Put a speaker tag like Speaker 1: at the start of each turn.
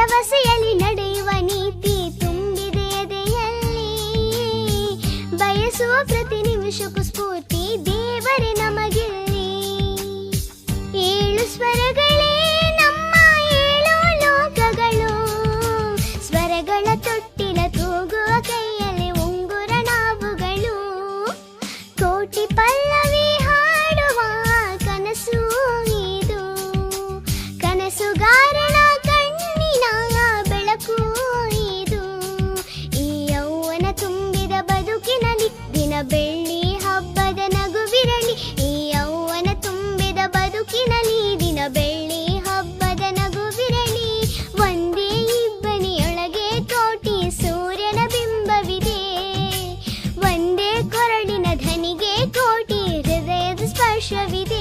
Speaker 1: ಭರವಸೆಯಲ್ಲಿ ನಡೆಯುವ ನೀತಿ ತುಂಬಿದೆ ಎದೆಯಲ್ಲಿ. ಬಯಸುವ ಪ್ರತಿ ನಿಮಿಷಕ್ಕೂ ಸ್ಫೂರ್ತಿ ದೇವರೇ ನಮಗಿಲ್ಲಿ. ಏಳು ಸ್ವರಗಳೇ ನಮ್ಮ ಏಳು ಲೋಕಗಳು, ಸ್ವರಗಳ ತೊಟ್ಟಿಲ ತೂಗುವ ಕೈಯಲ್ಲಿ ಉಂಗುರ ನಾವುಗಳು. ಕೋಟಿ ಪಲ್ಲವಿ ಹಾಡುವ ಕನಸು ಇದು, ಕನಸುಗಾರನ ಕಣ್ಣಿನ ಬೆಳಕು ಇದು. ಈ ಯೌವನ ತುಂಬಿದ ಬದುಕಿನಲ್ಲಿ ದಿನ ಬೆಳ್ಳಿ ಹಬ್ಬದ ನಗುವಿರಲಿ. ಈ ಯೌವನ ತುಂಬಿದ ಬದುಕಿನಲ್ಲಿ ದಿನ ಬೆಳ್ಳಿ ಹಬ್ಬದ ನಗುವಿರಲಿ. ಒಂದೇ ಇಬ್ಬನಿಯೊಳಗೆ ಕೋಟಿ ಸೂರ್ಯನ ಬಿಂಬವಿದೆ, ಒಂದೇ ಕೊರಳಿನ ಧನಿಗೆ ಕೋಟಿ ಹೃದಯದ ಸ್ಪರ್ಶವಿದೆ.